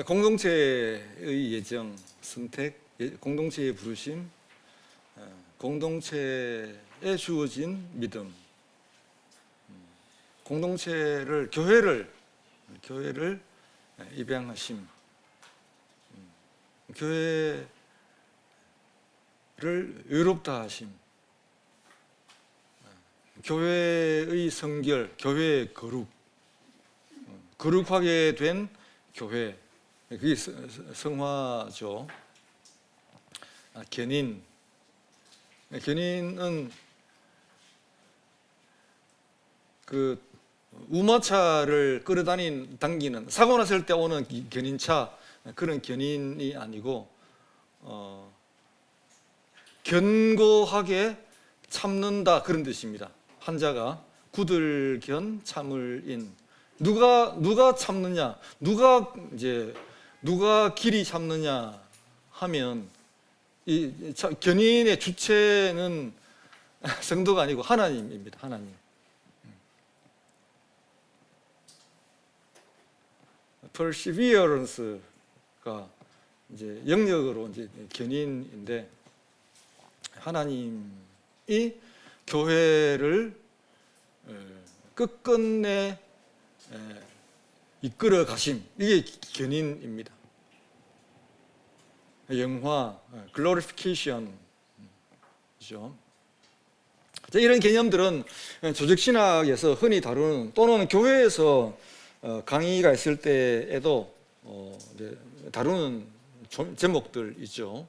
공동체의 예정, 선택, 공동체의 부르심, 공동체에 주어진 믿음, 공동체를, 교회를 입양하심, 교회를 의롭다 하심, 교회의 성결, 교회의 거룩하게 된 교회, 그게 성화죠. 견인은 그 우마차를 당기는, 사고 났을 때 오는 견인차, 그런 견인이 아니고 견고하게 참는다, 그런 뜻입니다. 한자가 구들견 참을인. 누가 참느냐, 누가 길이 참느냐 하면, 이 견인의 주체는 성도가 아니고 하나님입니다. 하나님. perseverance가 이제 영역으로 이제 견인인데, 하나님이 교회를 끝끝내 이끌어 가심, 이게 견인입니다. 영화, glorification이죠. 이런 개념들은 조직신학에서 흔히 다루는, 또는 교회에서 강의가 있을 때에도 다루는 제목들이죠.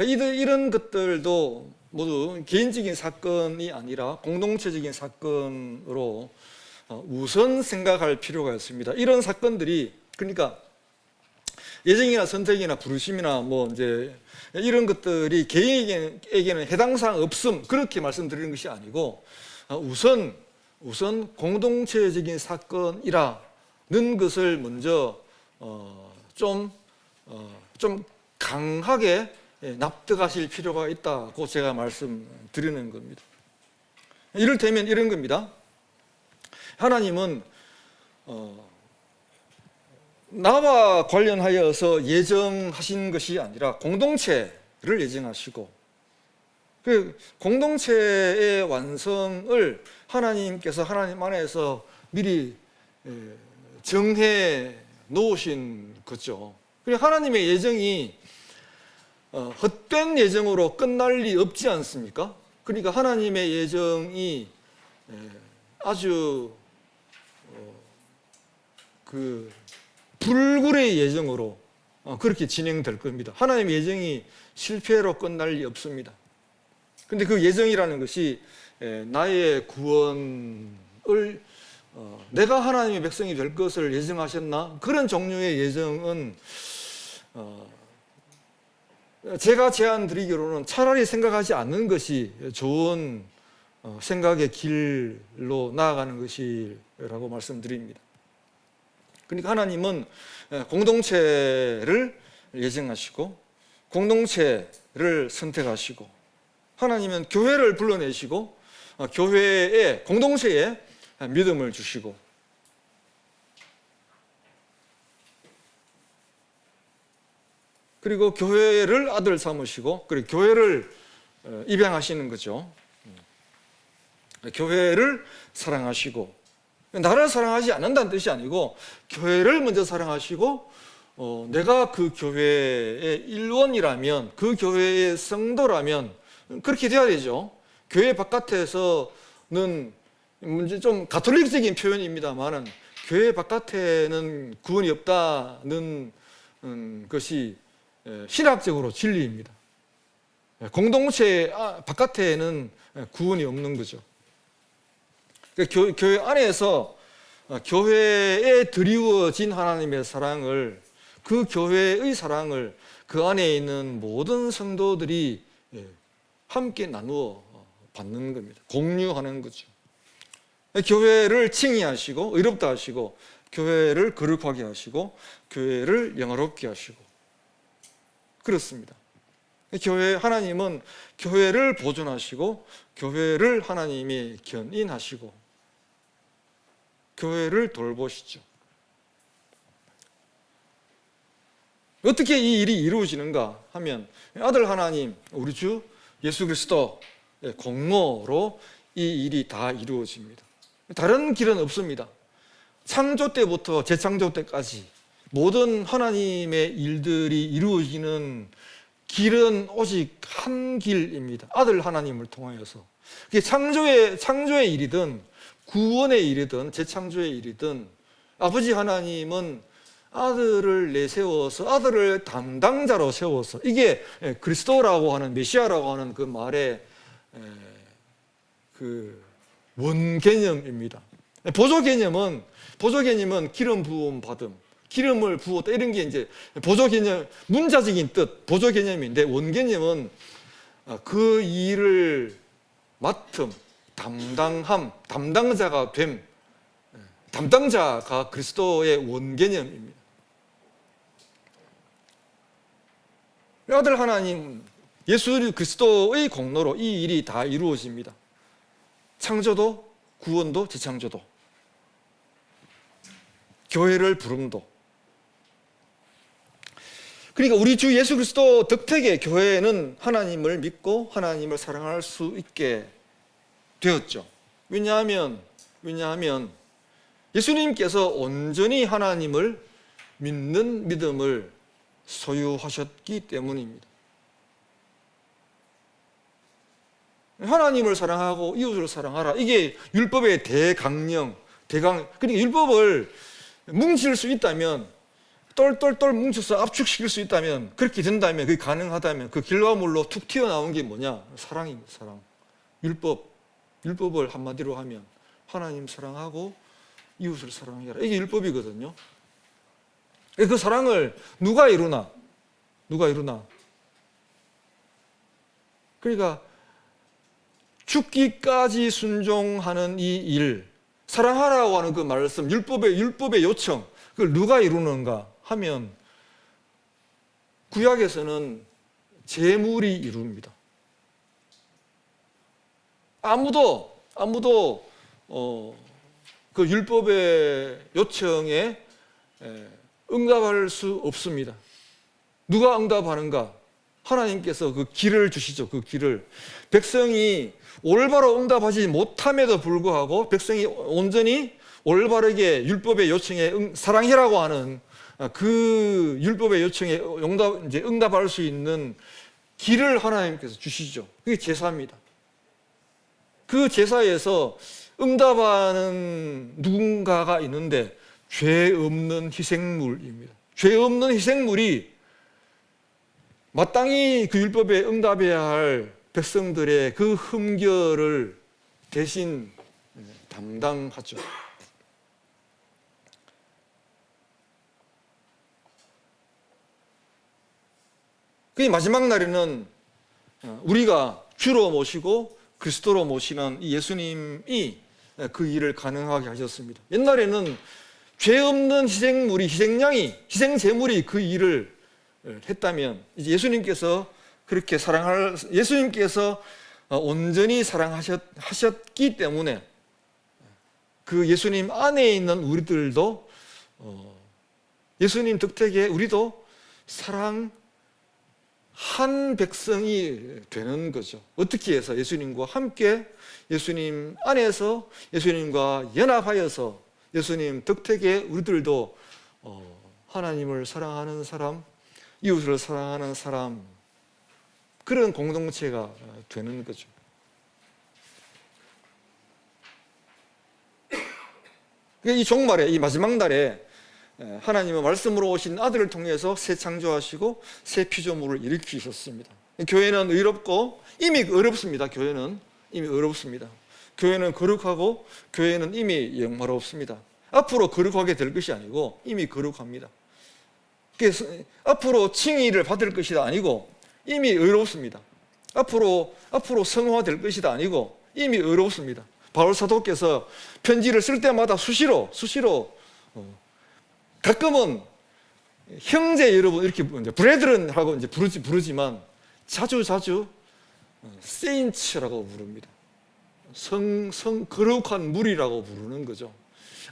이런 것들도 모두 개인적인 사건이 아니라 공동체적인 사건으로 우선 생각할 필요가 있습니다. 이런 사건들이, 그러니까 예정이나 선택이나 부르심이나 이런 것들이 개인에게는 해당 사항 없음, 그렇게 말씀드리는 것이 아니고, 우선 공동체적인 사건이라는 것을 먼저 좀 강하게 납득하실 필요가 있다고 제가 말씀드리는 겁니다. 이를테면 이런 겁니다. 하나님은 나와 관련하여서 예정하신 것이 아니라 공동체를 예정하시고, 그 공동체의 완성을 하나님께서 하나님 안에서 미리 정해 놓으신 거죠. 그리고 하나님의 예정이 헛된 예정으로 끝날 리 없지 않습니까? 그러니까 하나님의 예정이 아주 그 불굴의 예정으로 그렇게 진행될 겁니다. 하나님의 예정이 실패로 끝날 리 없습니다. 그런데 그 예정이라는 것이 나의 구원을, 내가 하나님의 백성이 될 것을 예정하셨나? 그런 종류의 예정은 제가 제안 드리기로는 차라리 생각하지 않는 것이 좋은 생각의 길로 나아가는 것이라고 말씀드립니다. 그러니까 하나님은 공동체를 예정하시고 공동체를 선택하시고, 하나님은 교회를 불러내시고 교회에, 공동체에 믿음을 주시고, 그리고 교회를 아들 삼으시고, 그리고 교회를 입양하시는 거죠. 교회를 사랑하시고, 나를 사랑하지 않는다는 뜻이 아니고 교회를 먼저 사랑하시고, 내가 그 교회의 일원이라면, 그 교회의 성도라면 그렇게 돼야 되죠. 교회 바깥에서는 좀 가톨릭적인 표현입니다만은, 교회 바깥에는 구원이 없다는 것이 신학적으로 진리입니다. 공동체 바깥에는 구원이 없는 거죠. 교회 안에서 교회에 드리워진 하나님의 사랑을, 그 교회의 사랑을 그 안에 있는 모든 성도들이 함께 나누어 받는 겁니다. 공유하는 거죠. 교회를 칭의하시고 의롭다 하시고, 교회를 거룩하게 하시고, 교회를 영화롭게 하시고, 그렇습니다. 하나님은 교회를 보존하시고, 교회를 하나님이 견인하시고, 교회를 돌보시죠. 어떻게 이 일이 이루어지는가 하면 아들 하나님, 우리 주 예수 그리스도의 공로로 이 일이 다 이루어집니다. 다른 길은 없습니다. 창조 때부터 재창조 때까지 모든 하나님의 일들이 이루어지는 길은 오직 한 길입니다. 아들 하나님을 통하여서. 그게 창조의 일이든 구원의 일이든 재창조의 일이든 아버지 하나님은 아들을 내세워서 아들을 담당자로 세워서, 이게 그리스도라고 하는, 메시아라고 하는 그 말의 그 원개념입니다. 보조 개념은 기름 부음 받음, 기름을 부었다, 이런 게 이제 보조 개념, 문자적인 뜻, 보조 개념인데, 원개념은 그 일을 맡음, 담당함, 담당자가 됨, 담당자가 그리스도의 원개념입니다. 아들 하나님, 예수 그리스도의 공로로 이 일이 다 이루어집니다. 창조도, 구원도, 재창조도, 교회를 부름도. 그러니까 우리 주 예수 그리스도 덕택에 교회는 하나님을 믿고 하나님을 사랑할 수 있게 되었죠. 왜냐하면 예수님께서 온전히 하나님을 믿는 믿음을 소유하셨기 때문입니다. 하나님을 사랑하고 이웃을 사랑하라, 이게 율법의 대강령. 그러니까 율법을 뭉칠 수 있다면, 똘똘똘 뭉쳐서 압축시킬 수 있다면, 그렇게 된다면, 그게 가능하다면 그 결과물로 툭 튀어나온 게 뭐냐? 사랑입니다. 사랑. 율법을 한마디로 하면 하나님 사랑하고 이웃을 사랑해라, 이게 율법이거든요. 그 사랑을 누가 이루나? 그러니까 죽기까지 순종하는 이 일, 사랑하라고 하는 그 말씀, 율법의 요청, 그걸 누가 이루는가 하면 구약에서는 제물이 이룹니다. 아무도 그 율법의 요청에 응답할 수 없습니다. 누가 응답하는가? 하나님께서 그 길을 주시죠. 그 길을. 백성이 올바로 응답하지 못함에도 불구하고 백성이 온전히 올바르게 율법의 요청에 사랑해라고 하는 그 율법의 요청에 응답할 수 있는 길을 하나님께서 주시죠. 그게 제사입니다. 그 제사에서 응답하는 누군가가 있는데, 죄 없는 희생물입니다. 죄 없는 희생물이 마땅히 그 율법에 응답해야 할 백성들의 그 흠결을 대신 담당하죠. 그 마지막 날에는 우리가 주로 모시고 그리스도로 모시는 이 예수님이 그 일을 가능하게 하셨습니다. 옛날에는 죄 없는 희생제물이 그 일을 했다면, 이제 예수님께서 온전히 사랑하셨기 때문에 그 예수님 안에 있는 우리들도 예수님 덕택에 우리도 사랑한 백성이 되는 거죠. 어떻게 해서? 예수님과 함께, 예수님 안에서, 예수님과 연합하여서 예수님 덕택에 우리들도 하나님을 사랑하는 사람, 이웃을 사랑하는 사람, 그런 공동체가 되는 거죠. 이 종말에, 이 마지막 날에 하나님은 말씀으로 오신 아들을 통해서 새 창조하시고 새 피조물을 일으키셨습니다. 교회는 의롭고 이미 어렵습니다. 교회는 이미 어렵습니다. 교회는 거룩하고 교회는 이미 영화롭습니다. 앞으로 거룩하게 될 것이 아니고 이미 거룩합니다. 그래서 앞으로 칭의를 받을 것이 아니고 이미 의롭습니다. 앞으로 성화될 것이 아니고 이미 의롭습니다. 바울 사도께서 편지를 쓸 때마다 수시로 가끔은 형제 여러분 이렇게 브레드런 하고 이제 부르지만 자주 세인츠라고 부릅니다. 거룩한 무리라고 부르는 거죠.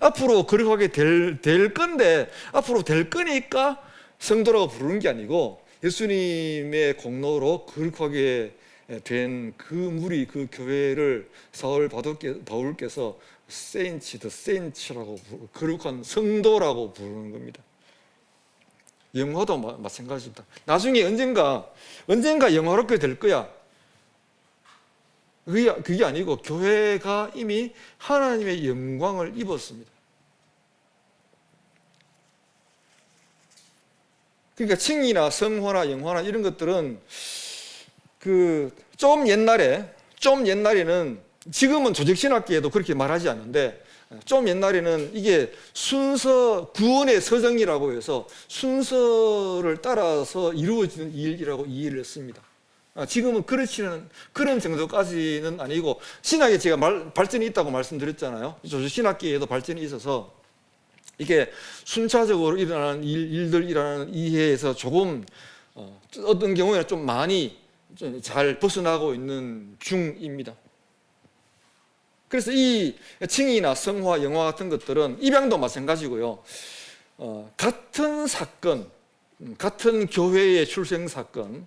앞으로 거룩하게 될 건데, 앞으로 될 거니까 성도라고 부르는 게 아니고 예수님의 공로로 거룩하게 된 그 무리, 그 교회를 사울 바울께서 세인츠, 더 세인츠라고 거룩한 성도라고 부르는 겁니다. 영화도 마찬가지입니다. 나중에 언젠가 영화롭게 될 거야. 그게 아니고 교회가 이미 하나님의 영광을 입었습니다. 그러니까 칭의나 성화나 영화나 이런 것들은 좀 옛날에는 지금은 조직신학계에도 그렇게 말하지 않는데 좀 옛날에는 이게 순서 구원의 서정이라고 해서 순서를 따라서 이루어지는 일이라고 이해를 했습니다. 지금은 그런 정도까지는 아니고 신학에 제가 발전이 있다고 말씀드렸잖아요. 조직신학계에도 발전이 있어서 이게 순차적으로 일어나는 일들이라는 이해에서 조금 어떤 경우에는 좀 많이 잘 벗어나고 있는 중입니다. 그래서 이 칭의나 성화, 영화 같은 것들은 입양도 마찬가지고요. 같은 사건, 같은 교회의 출생 사건,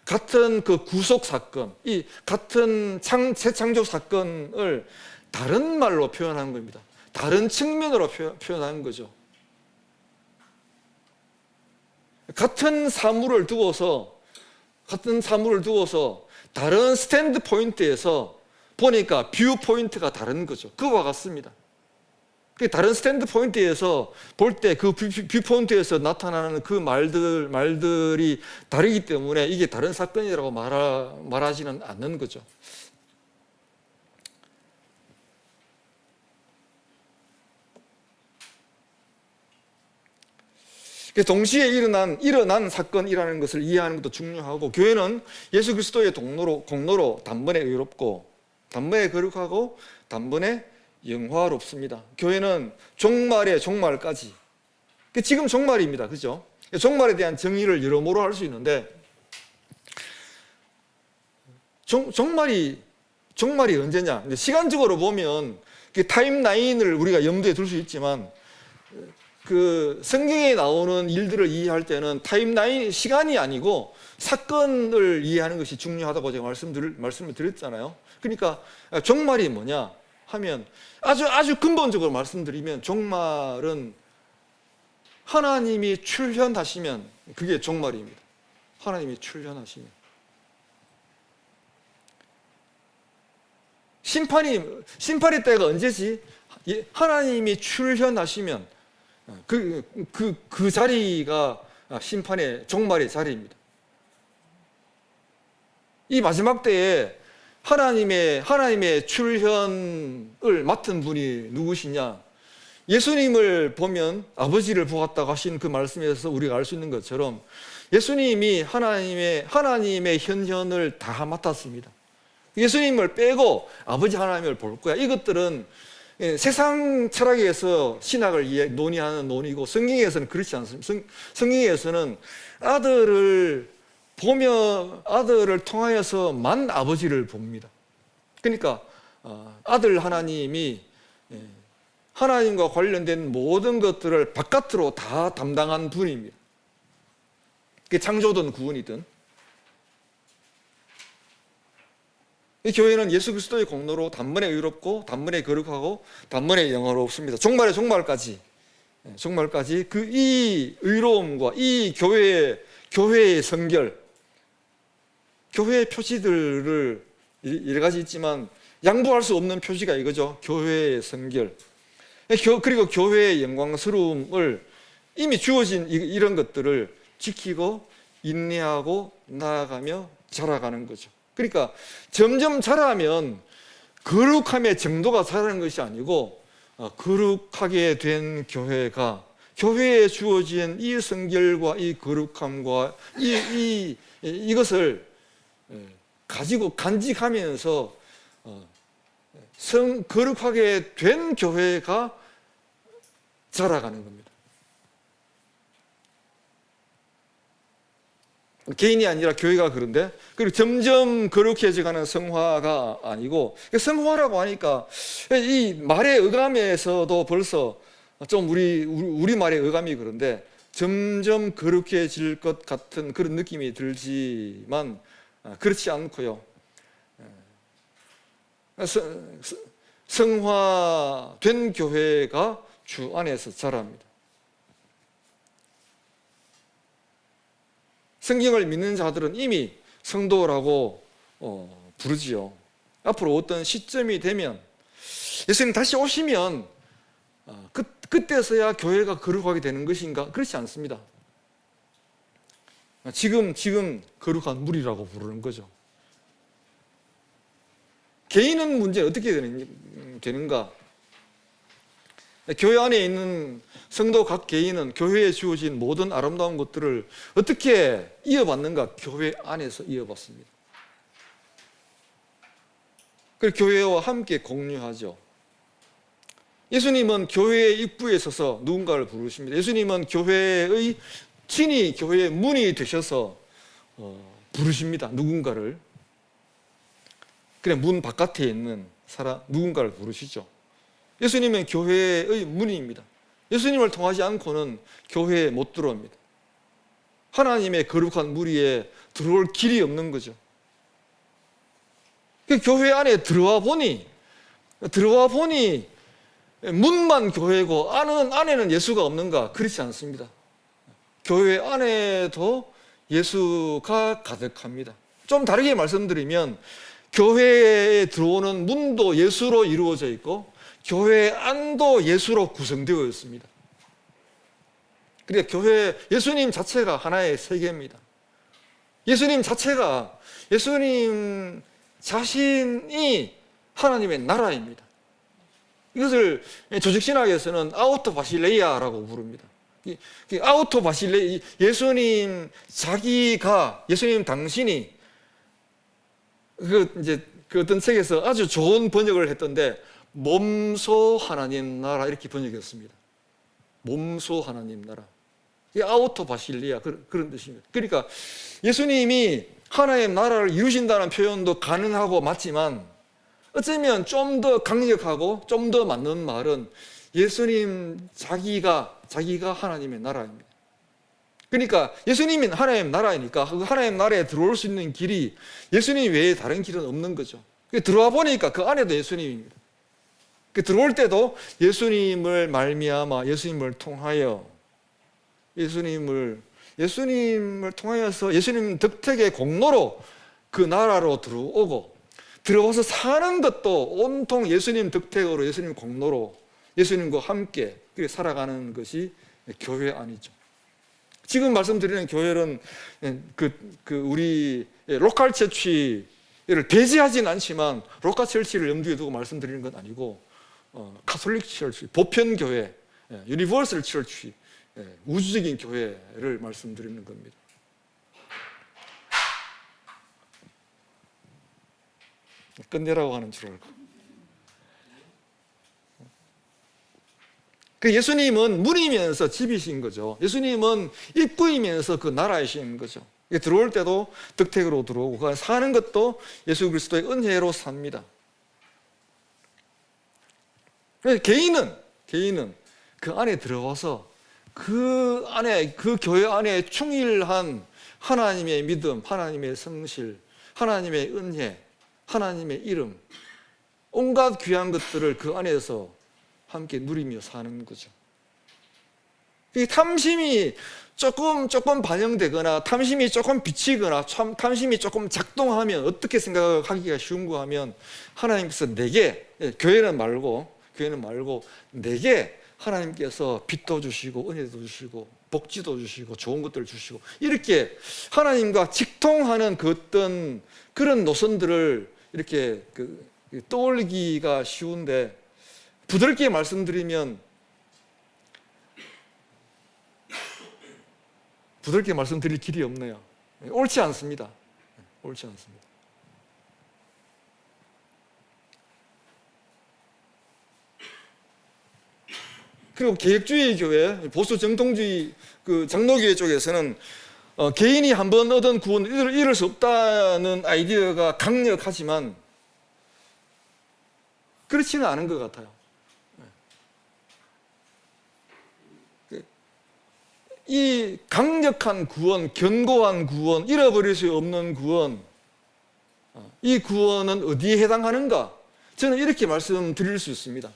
같은 그 구속 사건, 이 같은 재창조 사건을 다른 말로 표현하는 겁니다. 다른 측면으로 표현하는 거죠. 같은 사물을 두고서 다른 스탠드 포인트에서 보니까 뷰 포인트가 다른 거죠. 그와 같습니다. 다른 스탠드 포인트에서 볼 때 그 뷰 포인트에서 나타나는 그 말들이 다르기 때문에 이게 다른 사건이라고 말하지는 않는 거죠. 동시에 일어난 사건이라는 것을 이해하는 것도 중요하고, 교회는 예수 그리스도의 공로로 단번에 의롭고 단번에 거룩하고 단번에 영화롭습니다. 교회는 종말의 종말까지, 지금 종말입니다. 그죠? 종말에 대한 정의를 여러모로 할 수 있는데, 종말이 언제냐? 시간적으로 보면 타임라인을 우리가 염두에 둘 수 있지만, 성경에 나오는 일들을 이해할 때는 타임라인, 시간이 아니고 사건을 이해하는 것이 중요하다고 제가 말씀을 드렸잖아요. 그러니까 종말이 뭐냐 하면, 아주 근본적으로 말씀드리면, 종말은 하나님이 출현하시면 그게 종말입니다. 하나님이 출현하시면. 심판의 때가 언제지? 하나님이 출현하시면 그 자리가 심판의 종말의 자리입니다. 이 마지막 때에 하나님의 출현을 맡은 분이 누구시냐? 예수님을 보면 아버지를 보았다고 하신 그 말씀에서 우리가 알 수 있는 것처럼 예수님이 하나님의 현현을 다 맡았습니다. 예수님을 빼고 아버지 하나님을 볼 거야. 이것들은 세상 철학에서 신학을 논의하는 논의고, 성경에서는 그렇지 않습니다. 성경에서는 아들을 통하여서만 아버지를 봅니다. 그러니까 아들 하나님이 하나님과 관련된 모든 것들을 바깥으로 다 담당한 분입니다. 그게 창조든 구원이든. 이 교회는 예수 그리스도의 공로로 단번에 의롭고 단번에 거룩하고 단번에 영화롭습니다. 종말의 종말까지 이 의로움과 이 교회의 성결, 교회의 표시들을 여러 가지 있지만 양보할 수 없는 표시가 이거죠. 교회의 성결, 그리고 교회의 영광스러움을 이미 주어진 이런 것들을 지키고 인내하고 나아가며 자라가는 거죠. 그러니까 점점 자라면 거룩함의 정도가 자라는 것이 아니고, 거룩하게 된 교회에 주어진 이 성결과 이 거룩함과 이것을 가지고 간직하면서 거룩하게 된 교회가 자라가는 겁니다. 개인이 아니라 교회가 그런데, 그리고 점점 거룩해져가는 성화가 아니고, 성화라고 하니까 이 말의 어감에서도 벌써 좀 우리 말의 어감이 그런데, 점점 거룩해질 것 같은 그런 느낌이 들지만 그렇지 않고요. 성화된 교회가 주 안에서 자랍니다. 성경을 믿는 자들은 이미 성도라고 부르지요. 앞으로 어떤 시점이 되면 예수님 다시 오시면 그때서야 교회가 거룩하게 되는 것인가? 그렇지 않습니다. 지금 거룩한 물이라고 부르는 거죠. 개인은 문제 어떻게 되는가? 교회 안에 있는 성도 각 개인은 교회에 주어진 모든 아름다운 것들을 어떻게 이어받는가? 교회 안에서 이어받습니다. 그리고 교회와 함께 공유하죠. 예수님은 교회의 입구에 서서 누군가를 부르십니다. 예수님은 교회의 친히 교회의 문이 되셔서 부르십니다. 누군가를. 그래 문 바깥에 있는 사람 누군가를 부르시죠. 예수님은 교회의 문입니다. 예수님을 통하지 않고는 교회에 못 들어옵니다. 하나님의 거룩한 무리에 들어올 길이 없는 거죠. 그 교회 안에 들어와 보니 문만 교회고 안에는 예수가 없는가? 그렇지 않습니다. 교회 안에도 예수가 가득합니다. 좀 다르게 말씀드리면 교회에 들어오는 문도 예수로 이루어져 있고 교회 안도 예수로 구성되어 있습니다. 그러니까 예수님 자체가 하나의 세계입니다. 예수님 자신이 하나님의 나라입니다. 이것을 조직신학에서는 아우토 바실레이아라고 부릅니다. 아우토 바실레이, 예수님 당신이 그 어떤 책에서 아주 좋은 번역을 했던데 몸소 하나님 나라 이렇게 번역했습니다. 몸소 하나님 나라. 아우토 바실리아 그런 뜻입니다. 그러니까 예수님이 하나님 나라를 이루신다는 표현도 가능하고 맞지만 어쩌면 좀 더 강력하고 좀 더 맞는 말은 예수님 자기가 하나님의 나라입니다. 그러니까 예수님이 하나님 나라이니까 그 하나님 나라에 들어올 수 있는 길이 예수님 외에 다른 길은 없는 거죠. 들어와 보니까 그 안에도 예수님입니다. 들어올 때도 예수님을 말미암아 예수님을 통하여 예수님을 통하여서 예수님 덕택의 공로로 그 나라로 들어오고 들어와서 사는 것도 온통 예수님 덕택으로 예수님 공로로 예수님과 함께 살아가는 것이 교회 안이죠. 지금 말씀드리는 교회는 우리 로컬 처치를 배제하진 않지만 로컬 처치를 염두에 두고 말씀드리는 건 아니고 카톨릭 처치, 보편 교회, 유니버설 처치, 우주적인 교회를 말씀드리는 겁니다. 끝내라고 하는 줄 알고. 예수님은 문이면서 집이신 거죠. 예수님은 입구이면서 그 나라이신 거죠. 들어올 때도 덕택으로 들어오고 사는 것도 예수 그리스도의 은혜로 삽니다. 개인은 그 안에 들어와서 그 교회 안에 충일한 하나님의 믿음, 하나님의 성실, 하나님의 은혜, 하나님의 이름, 온갖 귀한 것들을 그 안에서 함께 누리며 사는 거죠. 이 탐심이 조금 반영되거나 탐심이 조금 비치거나 탐심이 조금 작동하면 어떻게 생각하기가 쉬운가 하면 하나님께서 내게 교회는 말고 내게 하나님께서 빚도 주시고 은혜도 주시고 복지도 주시고 좋은 것들을 주시고 이렇게 하나님과 직통하는 그 어떤 그런 노선들을 이렇게 떠올리기가 쉬운데 부드럽게 말씀드리면 부드럽게 말씀드릴 길이 없네요. 옳지 않습니다. 옳지 않습니다. 그리고 개혁주의 교회, 보수 정통주의 장로교회 쪽에서는 개인이 한번 얻은 구원을 잃을 수 없다는 아이디어가 강력하지만 그렇지는 않은 것 같아요. 이 강력한 구원, 견고한 구원, 잃어버릴 수 없는 구원, 이 구원은 어디에 해당하는가? 저는 이렇게 말씀드릴 수 있습니다.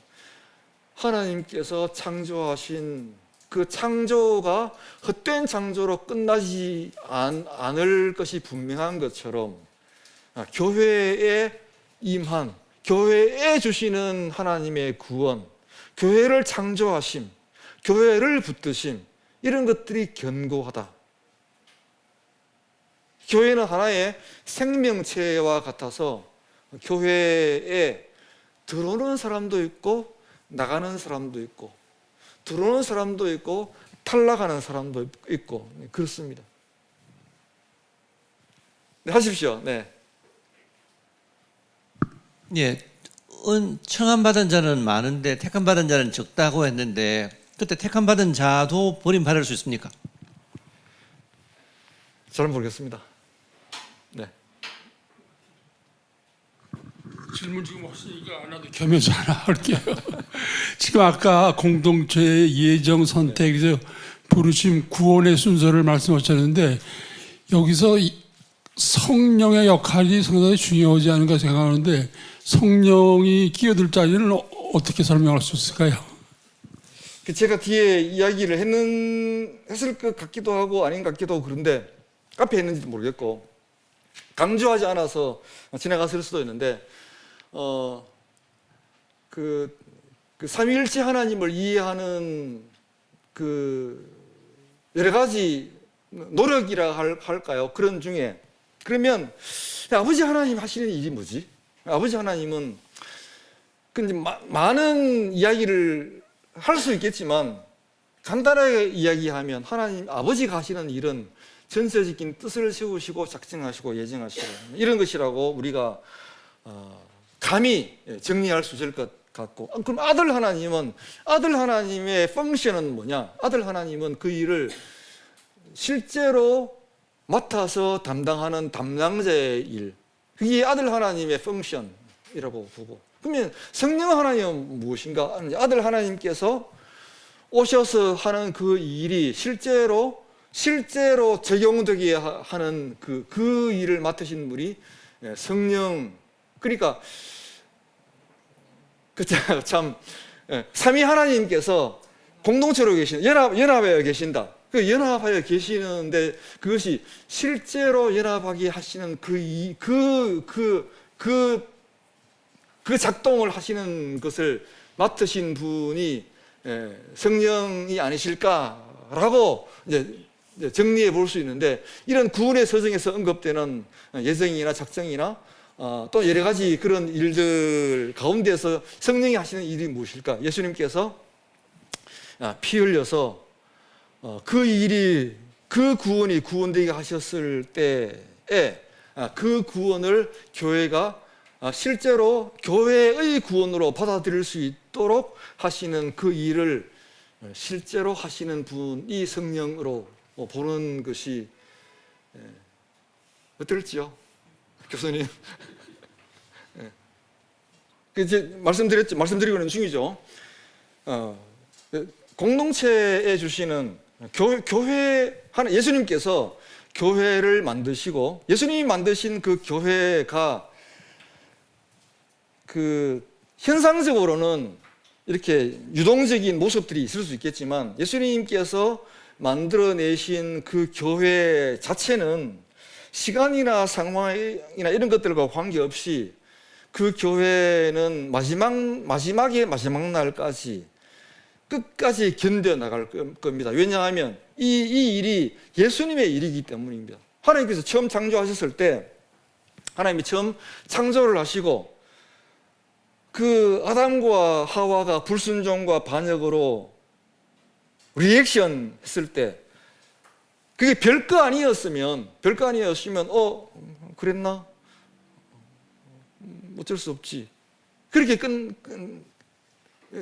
하나님께서 창조하신 그 창조가 헛된 창조로 끝나지 않을 것이 분명한 것처럼 교회에 임한, 교회에 주시는 하나님의 구원, 교회를 창조하심, 교회를 붙드심, 이런 것들이 견고하다. 교회는 하나의 생명체와 같아서 교회에 들어오는 사람도 있고 나가는 사람도 있고, 들어오는 사람도 있고 탈락하는 사람도 있고, 그렇습니다. 네, 하십시오. 네. 예, 청함받은 자는 많은데 택함받은 자는 적다고 했는데, 그때 택함받은 자도 버림받을 수 있습니까? 잘 모르겠습니다. 네. 질문 지금 없으니까 안 하도 겸해서 하나 할게요. 지금 아까 공동체의 예정 선택에서 부르심 구원의 순서를 말씀하셨는데, 여기서 성령의 역할이 상당히 중요하지 않은가 생각하는데, 성령이 끼어들 자리는 어떻게 설명할 수 있을까요? 제가 뒤에 이야기를 했을 것 같기도 하고 아닌 것 같기도 하고, 그런데 앞에 했는지도 모르겠고 강조하지 않아서 지나갔을 수도 있는데, 그 삼위일체 하나님을 이해하는 그 여러 가지 노력이라 할까요? 그런 중에, 그러면 아버지 하나님 하시는 일이 뭐지? 아버지 하나님은 근데 많은 이야기를 할 수 있겠지만, 간단하게 이야기하면 하나님 아버지가 하시는 일은 전체적인 뜻을 세우시고 작정하시고 예정하시고 이런 것이라고 우리가 감히 정리할 수 있을 것 같고, 그럼 아들 하나님의 펑션은 뭐냐? 아들 하나님은 그 일을 실제로 맡아서 담당하는 담당자의 일, 그게 아들 하나님의 펑션이라고 보고, 그러면 성령 하나님은 무엇인가? 아들 하나님께서 오셔서 하는 그 일이 실제로 적용되게 하는 그 일을 맡으신 분이 성령. 그러니까 참 삼위 하나님께서 공동체로 연합하여 계신다. 그 연합하여 계시는데 그것이 실제로 연합하게 하시는 그 작동을 하시는 것을 맡으신 분이 성령이 아니실까라고 이제 정리해 볼 수 있는데, 이런 구원의 서정에서 언급되는 예정이나 작정이나 또 여러 가지 그런 일들 가운데서 성령이 하시는 일이 무엇일까? 예수님께서 피 흘려서 그 일이, 그 구원이 구원되게 하셨을 때에 그 구원을 교회가 실제로 교회의 구원으로 받아들일 수 있도록 하시는 그 일을 실제로 하시는 분이 성령으로 보는 것이 어떨지요, 교수님? 이제 말씀드리고 있는 중이죠. 공동체에 주시는 교회 하나, 예수님께서 교회를 만드시고, 예수님이 만드신 그 교회가 그 현상적으로는 이렇게 유동적인 모습들이 있을 수 있겠지만, 예수님께서 만들어내신 그 교회 자체는 시간이나 상황이나 이런 것들과 관계없이 그 교회는 마지막 날까지 끝까지 견뎌나갈 겁니다. 왜냐하면 이 일이 예수님의 일이기 때문입니다. 하나님께서 처음 창조하셨을 때, 하나님이 처음 창조를 하시고 그 아담과 하와가 불순종과 반역으로 리액션 했을 때, 그게 별거 아니었으면 그랬나? 어쩔 수 없지. 그렇게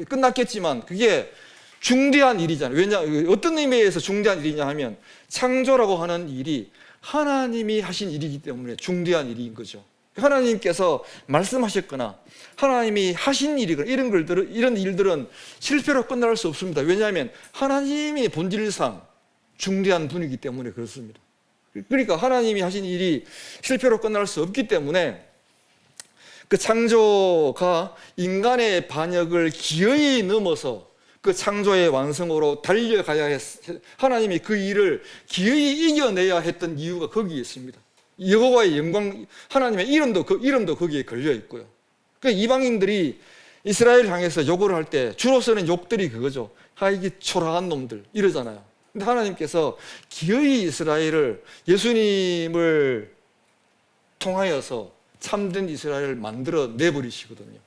끝났겠지만 그게 중대한 일이잖아요. 왜냐, 어떤 의미에서 중대한 일이냐 하면, 창조라고 하는 일이 하나님이 하신 일이기 때문에 중대한 일인 거죠. 하나님께서 말씀하셨거나 하나님이 하신 일이거나 이런 일들은 실패로 끝날 수 없습니다. 왜냐하면 하나님이 본질상 중대한 분이기 때문에 그렇습니다. 그러니까 하나님이 하신 일이 실패로 끝날 수 없기 때문에 그 창조가 인간의 반역을 기어이 넘어서 그 창조의 완성으로 달려가야 하나님이 그 일을 기어이 이겨내야 했던 이유가 거기에 있습니다. 여호와의 영광, 하나님의 이름도 거기에 걸려 있고요. 그 이방인들이 이스라엘 향해서 욕을 할 때 주로 쓰는 욕들이 그거죠. 이게 초라한 놈들 이러잖아요. 근데 하나님께서 기어이 이스라엘을, 예수님을 통하여서 참된 이스라엘을 만들어 내버리시거든요.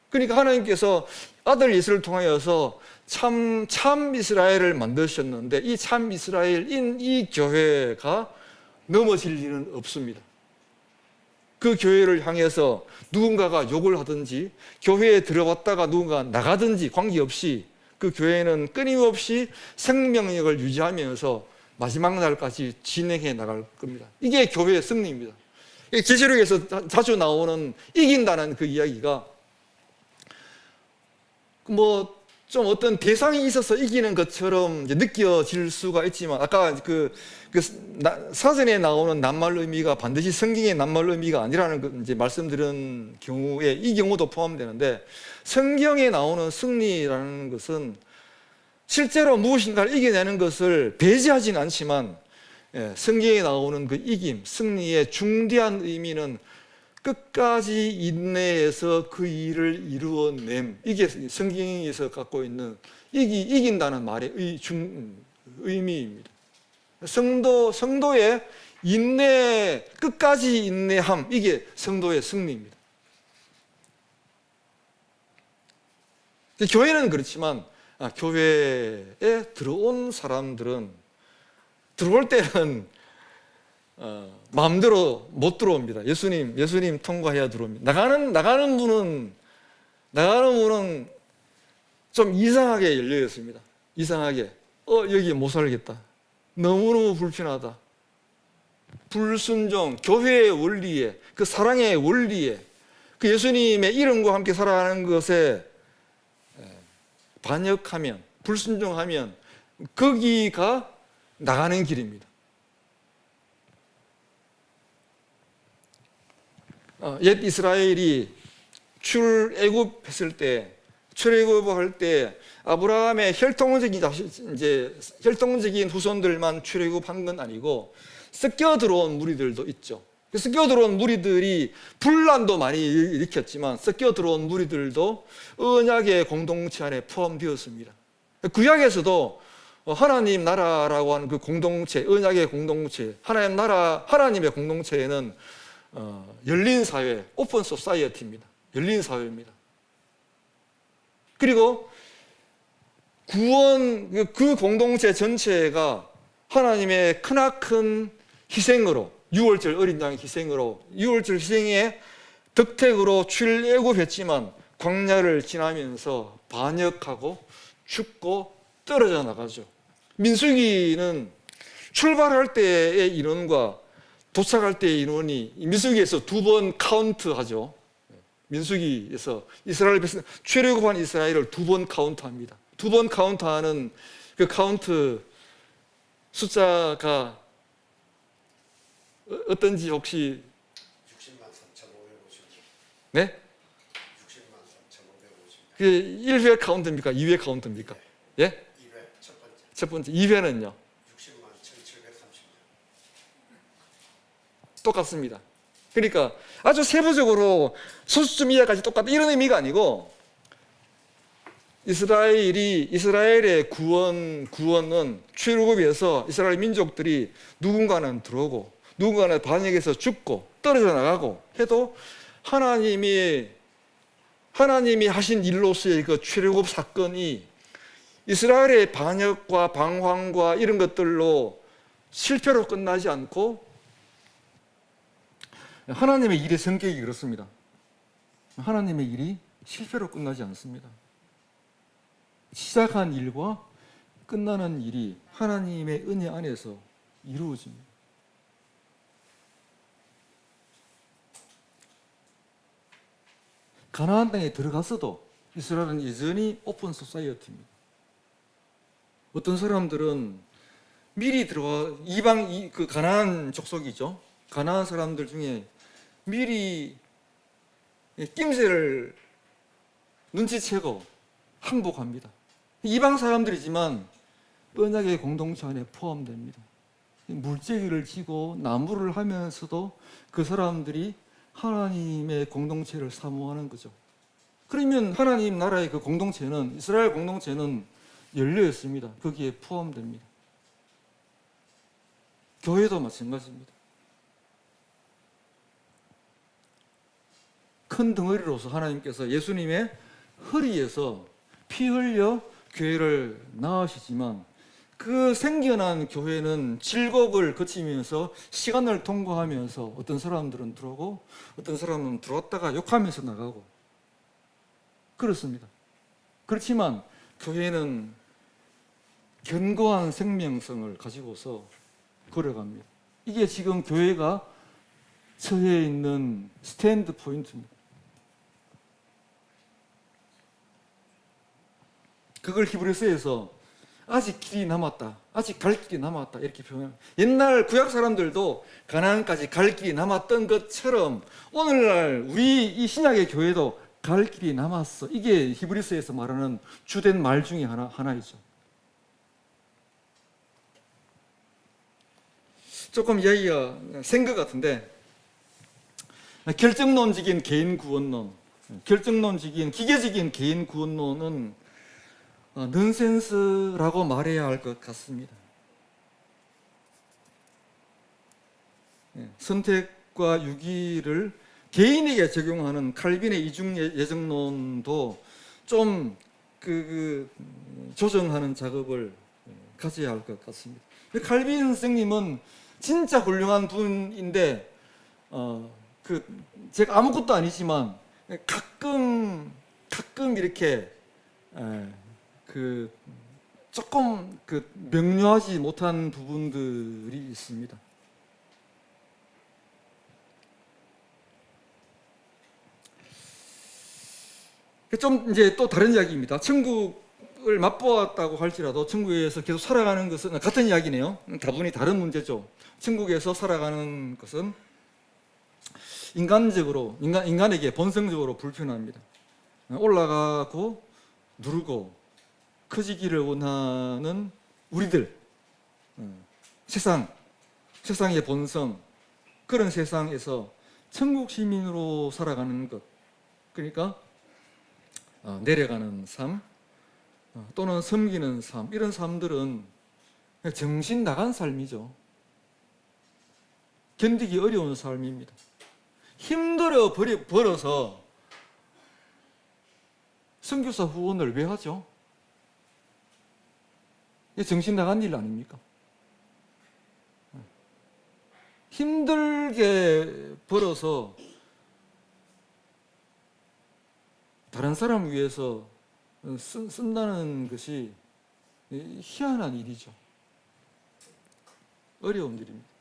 그러니까 하나님께서 아들 예수를 통하여서 참 이스라엘을 만드셨는데, 이 참 이스라엘인 이 교회가 넘어질 일은 없습니다. 그 교회를 향해서 누군가가 욕을 하든지 교회에 들어왔다가 누군가 나가든지 관계없이 그 교회는 끊임없이 생명력을 유지하면서 마지막 날까지 진행해 나갈 겁니다. 이게 교회의 승리입니다. 계시록에서 자주 나오는 이긴다는 그 이야기가 좀 어떤 대상이 있어서 이기는 것처럼 느껴질 수가 있지만, 아까 사전에 나오는 낱말 의미가 반드시 성경의 낱말 의미가 아니라는 걸 이제 말씀드린 경우에 이 경우도 포함되는데, 성경에 나오는 승리라는 것은 실제로 무엇인가를 이겨내는 것을 배제하지는 않지만, 성경에 나오는 그 이김, 승리의 중대한 의미는 끝까지 인내해서 그 일을 이루어냄, 이게 성경에서 갖고 있는 이긴다는 말의 의미입니다. 성도의 인내, 끝까지 인내함, 이게 성도의 승리입니다. 교회는 그렇지만 교회에 들어온 사람들은 들어올 때는 마음대로 못 들어옵니다. 예수님 통과해야 들어옵니다. 나가는 문은 좀 이상하게 열려 있습니다. 이상하게. 여기 못 살겠다. 너무너무 불편하다. 불순종, 교회의 원리에, 그 사랑의 원리에, 그 예수님의 이름과 함께 살아가는 것에 반역하면, 불순종하면 거기가 나가는 길입니다. 옛 이스라엘이 출애굽했을 때, 출애굽할 때 아브라함의 혈통적인 후손들만 출애굽한 건 아니고 섞여 들어온 무리들도 있죠. 섞여 들어온 무리들이 분란도 많이 일으켰지만 섞여 들어온 무리들도 언약의 공동체 안에 포함되었습니다. 구약에서도 하나님 나라라고 하는 그 공동체, 언약의 공동체, 하나님의 공동체에는 열린 사회, 오픈 소사이어티입니다. 열린 사회입니다. 그리고 그 공동체 전체가 하나님의 크나큰 희생으로, 유월절 어린 양의 희생으로, 유월절 희생의 덕택으로 출애굽했지만 광야를 지나면서 반역하고 죽고 떨어져 나가죠. 민수기는 출발할 때의 인원과 도착할 때의 인원이 민수기에서 2번 카운트하죠. 민수기에서 이스라엘 백성 출애굽한 이스라엘을 2번 카운트합니다. 2번 카운트하는 그 카운트 숫자가 어떤지 혹시 60만 3,550. 네? 60만 3,550. 그 1회 카운트입니까? 2회 카운트입니까? 예? 2회 첫 번째. 첫 번째 2회는요? 60만 1,730. 똑같습니다. 그러니까 아주 세부적으로 소수점 이하까지 똑같다 이런 의미가 아니고, 이스라엘의 구원은 출애굽에서 이스라엘 민족들이 누군가는 들어오고 누군가는 반역에서 죽고 떨어져 나가고 해도 하나님이 하신 일로서의 그 출애굽 사건이 이스라엘의 반역과 방황과 이런 것들로 실패로 끝나지 않고, 하나님의 일의 성격이 그렇습니다. 하나님의 일이 실패로 끝나지 않습니다. 시작한 일과 끝나는 일이 하나님의 은혜 안에서 이루어집니다. 가나안 땅에 들어갔어도 이스라엘은 여전히 오픈 소사이어티입니다. 어떤 사람들은 미리 들어와 그 가나안 족속이죠. 가나안 사람들 중에 미리 낌새를 눈치채고 항복합니다. 이방 사람들이지만 언약의 공동체 안에 포함됩니다. 물제기를 지고 나무를 하면서도 그 사람들이 하나님의 공동체를 사모하는 거죠. 그러면 하나님 나라의 그 공동체는, 이스라엘 공동체는 열려 있습니다. 거기에 포함됩니다. 교회도 마찬가지입니다. 큰 덩어리로서 하나님께서 예수님의 허리에서 피 흘려 교회를 낳으시지만 그 생겨난 교회는 질곡을 거치면서 시간을 통과하면서 어떤 사람들은 들어오고 어떤 사람은 들어왔다가 욕하면서 나가고 그렇습니다. 그렇지만 교회는 견고한 생명성을 가지고서 걸어갑니다. 이게 지금 교회가 처해 있는 스탠드 포인트입니다. 그걸 히브리서에서 아직 길이 남았다, 아직 갈 길이 남았다 이렇게 표현합니다. 옛날 구약 사람들도 가나안까지 갈 길이 남았던 것처럼 오늘날 우리 이 신약의 교회도 갈 길이 남았어. 이게 히브리서에서 말하는 주된 말 중에 하나이죠. 조금 이야기가 센 것 같은데, 결정론적인 개인 구원론, 결정론적인 기계적인 개인 구원론은 넌센스라고 말해야 할 것 같습니다. 선택과 유기를 개인에게 적용하는 칼빈의 이중 예정론도 좀 조정하는 작업을 가져야 할 것 같습니다. 칼빈 선생님은 진짜 훌륭한 분인데 제가 아무것도 아니지만 가끔 이렇게 조금 명료하지 못한 부분들이 있습니다. 좀 이제 또 다른 이야기입니다. 천국을 맛보았다고 할지라도 천국에서 계속 살아가는 것은 같은 이야기네요. 다분히 다른 문제죠. 천국에서 살아가는 것은 인간에게 본성적으로 불편합니다. 올라가고 누르고 커지기를 원하는 우리들, 세상의 본성, 그런 세상에서 천국 시민으로 살아가는 것, 그러니까 내려가는 삶 또는 섬기는 삶, 이런 삶들은 정신 나간 삶이죠. 견디기 어려운 삶입니다. 힘들어 벌어서 선교사 후원을 왜 하죠? 이게 정신 나간 일 아닙니까? 힘들게 벌어서 다른 사람을 위해서 쓴다는 것이 희한한 일이죠. 어려운 일입니다.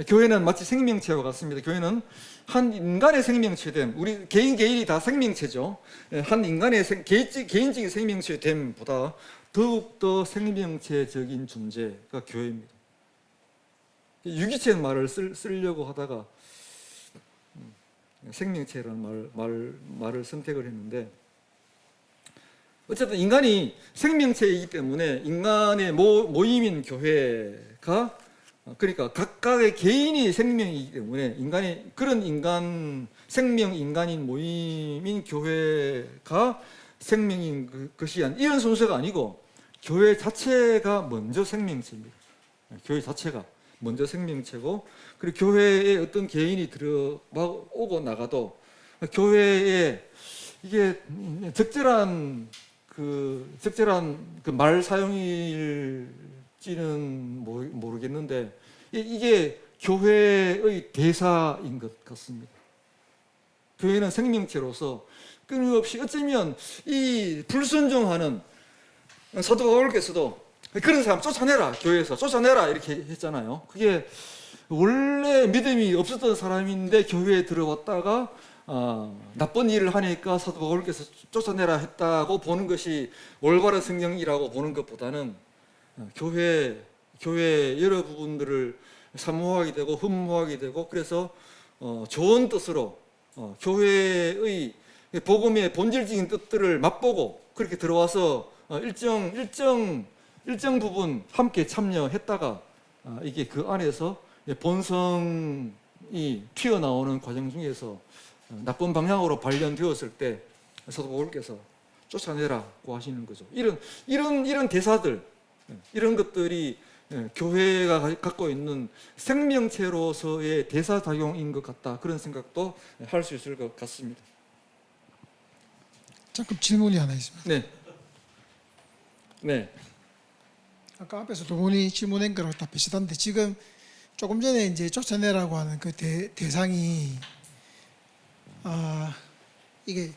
교회는 마치 생명체와 같습니다. 교회는 한 인간의 생명체됨, 우리 개인이 다 생명체죠. 한 인간의 개인적인 생명체됨보다 더욱더 생명체적인 존재가 교회입니다. 유기체 말을 쓰려고 하다가 생명체라는 말을 선택을 했는데, 어쨌든 인간이 생명체이기 때문에 인간의 모임인 교회가, 그러니까 각각의 개인이 생명이기 때문에 인간인 모임인 교회가 생명인 것이 이런 순서가 아니고 교회 자체가 먼저 생명체입니다. 교회 자체가 먼저 생명체고, 그리고 교회에 어떤 개인이 들어오고 나가도 교회에 이게 적절한 말 사용일지는 모르겠는데 이게 교회의 대사인 것 같습니다. 교회는 생명체로서 끊임없이, 어쩌면 이 불순종하는 사도 바울께서도 그런 사람 쫓아내라, 교회에서 쫓아내라 이렇게 했잖아요. 그게 원래 믿음이 없었던 사람인데 교회에 들어왔다가 나쁜 일을 하니까 사도 바울께서 쫓아내라 했다고 보는 것이 올바른 성경이라고 보는 것보다는 교회 여러 부분들을 사모하게 되고 흠모하게 되고 그래서 좋은 뜻으로 교회의 복음의 본질적인 뜻들을 맛보고 그렇게 들어와서 일정 부분 함께 참여했다가 이게 그 안에서 본성이 튀어나오는 과정 중에서 나쁜 방향으로 발견되었을 때 사도 바울께서 쫓아내라고 하시는 거죠. 이런 대사들, 이런 것들이 교회가 갖고 있는 생명체로서의 대사작용인 것 같다. 그런 생각도 할 수 있을 것 같습니다. 잠깐 질문이 하나 있습니다. 네. 네. 아까 앞에서 두 분이 질문한 거랑 다 비슷한데 지금 조금 전에 이제 쫓아내라고 하는 그 대상이 이게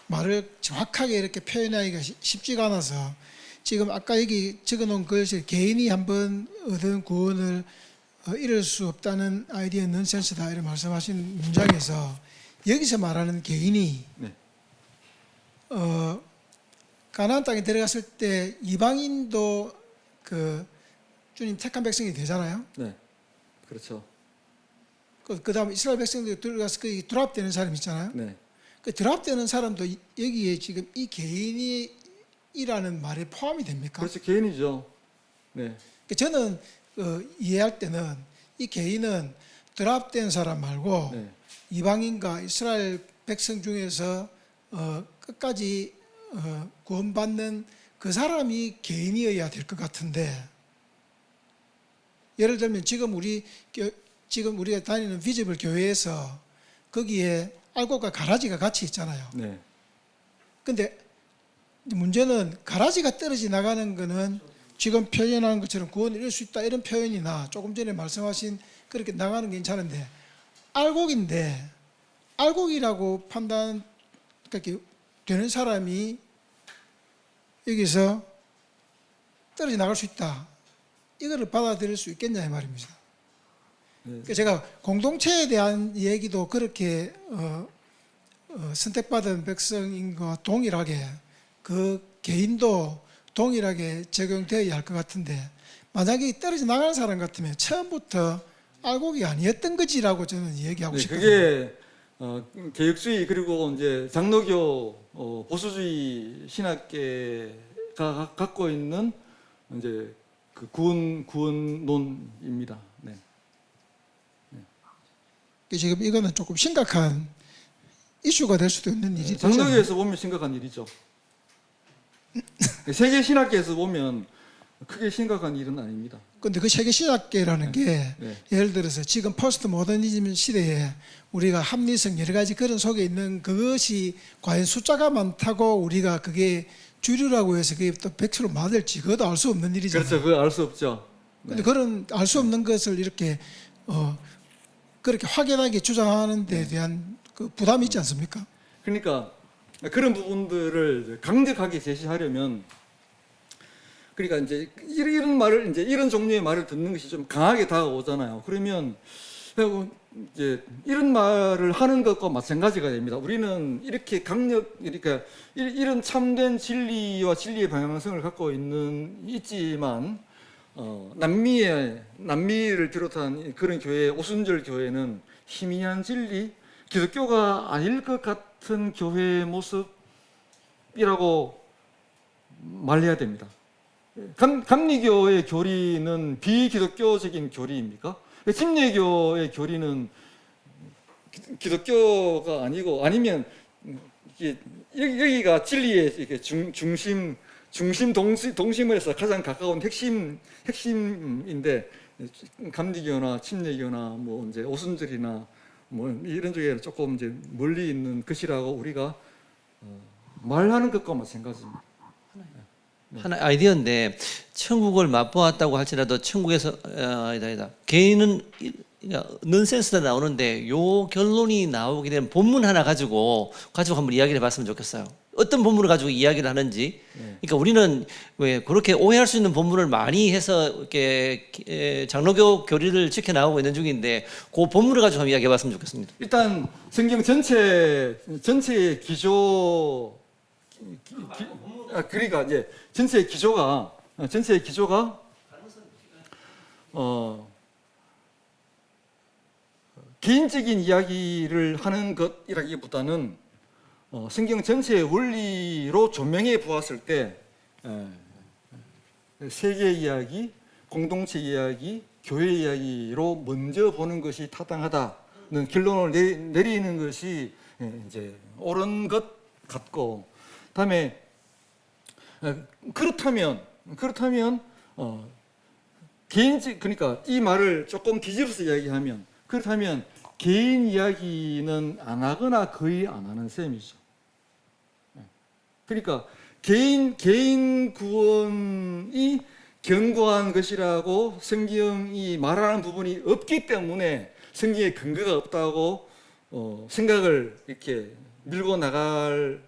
말을 정확하게 이렇게 표현하기가 쉽지가 않아서 지금 아까 여기 적어놓은 것이 개인이 한번 얻은 구원을 잃을 수 없다는 아이디어 넌센스다 이렇게 말씀하신 문장에서 여기서 말하는 개인이 네. 가나안 땅에 들어갔을 때 이방인도 그 주님 택한 백성이 되잖아요. 네. 그렇죠. 그다음 이스라엘 백성들이 들어가서 그 드랍되는 사람 있잖아요. 네. 그 드랍되는 사람도 여기에 지금 이 개인이라는 말에 포함이 됩니까? 그렇죠. 개인이죠. 네. 저는 이해할 때는 이 개인은 드랍된 사람 말고 네. 이방인과 이스라엘 백성 중에서 끝까지 구원받는 그 사람이 개인이어야 될 것 같은데 예를 들면 지금 우리가 다니는 비저블 교회에서 거기에 알곡과 가라지가 같이 있잖아요. 네. 근데 문제는 가라지가 떨어져 나가는 거는 지금 표현하는 것처럼 구원을 잃을 수 있다 이런 표현이나 조금 전에 말씀하신 그렇게 나가는 게 괜찮은데 알곡인데 알곡이라고 판단 그렇게 되는 사람이 여기서 떨어져 나갈 수 있다. 이거를 받아들일 수 있겠냐 이 말입니다. 그러니까 제가 공동체에 대한 얘기도 그렇게 선택받은 백성인과 동일하게 그 개인도 동일하게 적용되어야 할 것 같은데 만약에 떨어져 나가는 사람 같으면 처음부터 알곡이 아니었던 거지라고 저는 얘기하고 네, 싶거든요. 그게 개혁주의 그리고 이제 장로교 보수주의 신학계가 갖고 있는 이제 그 구원론입니다. 네. 지금 이거는 조금 심각한 이슈가 될 수도 있는 일이 되잖아요. 장로교에서 보면 심각한 일이죠. 세계 신학계에서 보면 크게 심각한 일은 아닙니다. 근데 그 세계 신학계라는 게 네. 예를 들어서 지금 포스트 모더니즘 시대에 우리가 합리성 여러 가지 그런 속에 있는 그것이 과연 숫자가 많다고 우리가 그게 주류라고 해서 그게 또 100% 맞을지 그것도 알 수 없는 일이잖아요. 그렇죠. 그거 알 수 없죠. 근데 그런 알 수 없는 것을 이렇게 그렇게 확연하게 주장하는 데 대한 그 부담이 있지 않습니까? 그러니까 그런 부분들을 강력하게 제시하려면 그러니까 이제 이런 말을 이제 이런 종류의 말을 듣는 것이 좀 강하게 다가오잖아요. 그러면 이제 이런 말을 하는 것과 마찬가지가 됩니다. 우리는 이렇게 그러니까 이런 참된 진리와 진리의 방향성을 갖고 있지만 남미를 비롯한 그런 교회 오순절 교회는 희미한 진리, 기독교가 아닐 것 같은 교회의 모습이라고 말해야 됩니다. 감리교의 교리는 비기독교적인 교리입니까? 침례교의 교리는 기독교가 아니고 아니면 여기가 진리의 이렇게 중심 동심을 해서 가장 가까운 핵심인데 감리교나 침례교나 뭐 이제 오순절이나 뭐 이런 쪽에 조금 이제 멀리 있는 것이라고 우리가 말하는 것과 마찬가지입니다. 하나 아이디어인데 천국을 맛보았다고 할지라도 천국에서 아니다. 개인은 넌센스다 나오는데 요 결론이 나오게 되면 본문 하나 가지고 한번 이야기를 해봤으면 좋겠어요. 어떤 본문을 가지고 이야기를 하는지. 그러니까 우리는 왜 그렇게 오해할 수 있는 본문을 많이 해서 이렇게 장로교 교리를 지켜 나가고 있는 중인데 그 본문을 가지고 한번 이야기해봤으면 좋겠습니다. 일단 성경 전체의 기조 그러니까 이제 전체의 기조가 전체의 기조가 개인적인 이야기를 하는 것이라기보다는 성경 전체의 원리로 조명해 보았을 때 세계 이야기, 공동체 이야기, 교회 이야기로 먼저 보는 것이 타당하다는 결론을 내리는 것이 이제 옳은 것 같고, 다음에 그렇다면 그러니까 이 말을 조금 뒤집어서 이야기하면, 그렇다면 개인 이야기는 안 하거나 거의 안 하는 셈이죠. 그러니까 개인 구원이 견고한 것이라고 성경이 말하는 부분이 없기 때문에 성경에 근거가 없다고 생각을 이렇게 밀고 나갈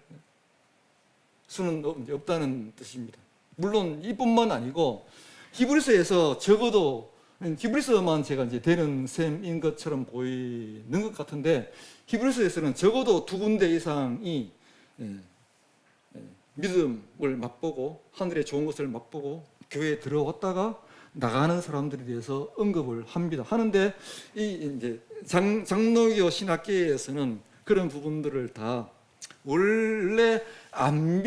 수는 없다는 뜻입니다. 물론 이뿐만 아니고 히브리서에서 적어도 히브리서만 제가 이제 되는 셈인 것처럼 보이는 것 같은데, 히브리서에서는 적어도 2군데 이상이 믿음을 맛보고 하늘의 좋은 것을 맛보고 교회에 들어왔다가 나가는 사람들에 대해서 언급을 합니다. 하는데 이 이제 장로교 신학계에서는 그런 부분들을 다 원래 안